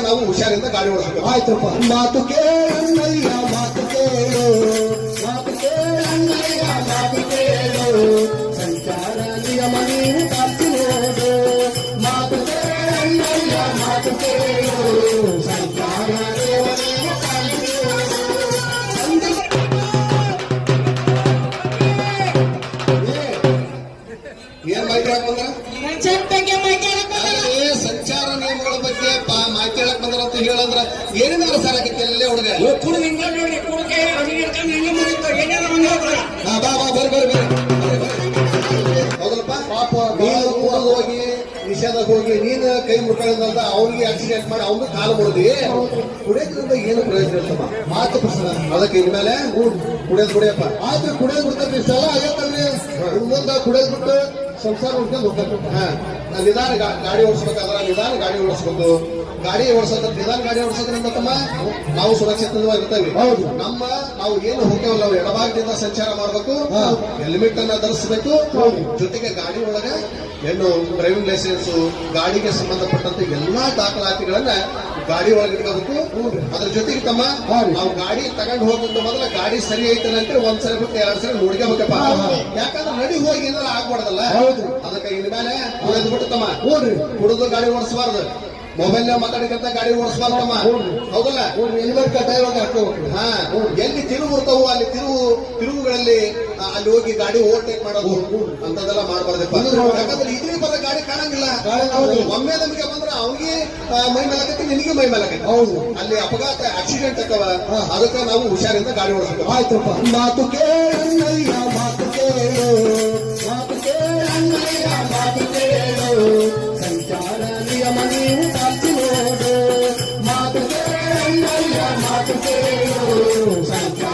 ನಾವು ಹುಷಾರಿಂದ ಗಾಡಿ ಓಡಿಸ್ಬೇಕು. ಆಯ್ತಪ್ಪ. ಮಾತು ಕೇಳಣ್ಣಯ್ಯ ಮಾತು ಕೇಳು, ಮಾತು ಕೇಳಣ್ಣಯ್ಯ ಮಾತು ಕೇಳು, ಸಂಚಾರ ನಿಯಮ ನೀವು ಕಾಪಿ ನೋಡು. ಮಾತು ಕೇಳಣ್ಣಯ್ಯ ಮಾತು ಕೇಳು, ಸಂಚಾರ ನಿಯಮ ನೀವು ಕಾಪಿ ನೋಡು. ಏನ್ ಮಾಹಿತಿ ಹಾಕಂದ್ರ ಸಂಚಾರ ನಿಯಮಗಳ ಬಗ್ಗೆ ಮಾಹಿತಿ ಹೇಳಕ್ ಬಂದ್ರ ಅಂತ ಹೇಳಂದ್ರ ಏನೇನಾರ ಸಾಲ ಆಕೈತಿ ಅಲ್ಲೇ ಹುಡುಗ. ಬಾ ಬಾ ಬರ್ರಿ ಬರ್ರಿ ಬರ್ರಿ. ಹೌದಲ್ಪ ಪಾಪ ನೀನು ಕೂಡಲು ಹೋಗಿ ನಿಷೇಧಕ್ಕೆ ಹೋಗಿ ನೀನು ಕೈ ಮುಟ್ಕೊಳ್ಳೋದಲ್ಲ ಅವ್ರಿಗೆ ಆಕ್ಸಿಡೆಂಟ್ ಮಾಡಿ ಅವ್ನು ಕಾಲು ಮುರಿದಿ ಕುಡಿಯೋದ್ರಿಂದ ಏನು ಪ್ರಯೋಜನ ಇರ್ತಮ್ಮ. ಮಾತು ಪ್ರಶ್ನೆ ಅದಕ್ಕೆ ಇನ್ಮೇಲೆ ಕುಡಿಯಪ್ಪ. ಆದ್ರೆ ಕುಡಿಯೋದು ಬಿಡ್ತಾರೆ ಇಷ್ಟೆಲ್ಲ ಆಗತ್ತಲ್ರಿ. ಮುಂದೆ ಕುಡಿಯೋದ್ ಬಿಟ್ಟು ಸಂಸಾರ ಉಳ್ಕೊಂಡು ಹೋಗ್ಬೇಕು. ನಿಧಾನ ಗಾಡಿ ಓಡಿಸ್ಬೇಕಾದ್ರೆ ನಿಧಾನ ಗಾಡಿ ಓಡಿಸ್ಬೇಕು. ಗಾಡಿ ಓಡಿಸೋದ್ರ ನಿಧಾನ ಗಾಡಿ ಓಡಿಸೋದ್ರಿಂದ ತಮ್ಮ ನಾವು ಸುರಕ್ಷಿತವಾಗಿರ್ತೇವೆ. ಹೌದು. ನಾವು ಏನು ಹೋಗ್ತೇವಲ್ಲ ನಾವು ಎಡಭಾಗದಿಂದ ಸಂಚಾರ ಮಾಡ್ಬೇಕು. ಹೆಲ್ಮೆಟ್ ಅನ್ನ ಧರಿಸಬೇಕು. ಜೊತೆಗೆ ಗಾಡಿ ಒಳಗೆ ಏನು ಡ್ರೈವಿಂಗ್ ಲೈಸೆನ್ಸ್ ಗಾಡಿಗೆ ಸಂಬಂಧಪಟ್ಟಂತ ಎಲ್ಲಾ ದಾಖಲಾತಿಗಳನ್ನ ಗಾಡಿ ಒಳಗೆ ಇಟ್ಕೋಬೇಕು. ಅದ್ರ ಜೊತೆಗೆ ತಮ್ಮ ನಾವು ಗಾಡಿ ತಗೊಂಡು ಹೋಗೋದು ಮೊದಲ ಗಾಡಿ ಸರಿ ಐತೆ ಅಂತ ಒಂದ್ಸರಿ ಬಿಟ್ಟು 2 ಸರಿ ನೋಡ್ಕೋಬೇಕಪ್ಪ. ಯಾಕಂದ್ರೆ ನಡಿ ಹೋಗಿ ಏನಾರ ಆಗ್ಬಾರ್ದಲ್ಲ. ಅದಕ್ಕೆ ಇನ್ಮೇಲೆ ಕುಡಿದು ಬಿಟ್ಟು ತಮ್ಮ ಕುಡಿದು ಗಾಡಿ ಓಡಿಸಬಾರ್ದು. ಮೊಬೈಲ್ ಮಾತಾಡಿಕಂತ ಗಾಡಿ ಓಡಿಸಬಾರ್ದಮ್ಮ. ಹೌದಲ್ಲ. ಹೆಲ್ಮೆಟ್ ಕಡ್ಡಾಯವಾಗಿ ಹಾಕೋಬೇಕು. ಎಲ್ಲಿ ತಿರುವು ಇರ್ತಾವು ಅಲ್ಲಿ ತಿರುವುಗಳಲ್ಲಿ ಅಲ್ಲಿ ಹೋಗಿ ಗಾಡಿ ಓವರ್ಟೇಕ್ ಮಾಡೋದು ಅಂತದೆಲ್ಲ ಮಾಡಬಾರ್ದಪ್ಪ. ಯಾಕಂದ್ರೆ ಇದೇ ಬರ ಗಾಡಿ ಕಾಣಂಗಿಲ್ಲ. ಒಮ್ಮೆ ನಮಗೆ ಬಂದ್ರೆ ಅವ್ನಿಗೆ ಮೈ ಮೇಲಕತ್ತಿ ನಿನಗೆ ಮೈ ಮೇಲಕತ್ತಿ. ಹೌದು. ಅಲ್ಲಿ ಅಪಘಾತ ಆಕ್ಸಿಡೆಂಟ್ ಆಕವ. ಅದಕ್ಕೆ ನಾವು ಹುಷಾರಿಂದ ಗಾಡಿ ಓಡಿಸ್ಬೇಕು. ಆಯ್ತಪ್ಪ. ಮಾತು ಕೇಳಣ್ಣಯ್ಯ ಮಾತು ಕೇಳು, ಮಾತು ಕೇಳಣ್ಣಯ್ಯ ಮಾತು ಕೇಳು, ಸಂಚಾರ ನಿಯಮ ನೀವು ಕಾಪಿ ನೋಡು. ಮಾತು ಕೇಳಣ್ಣಯ್ಯ ಮಾತು ಕೇಳು, ಸಂಚಾರ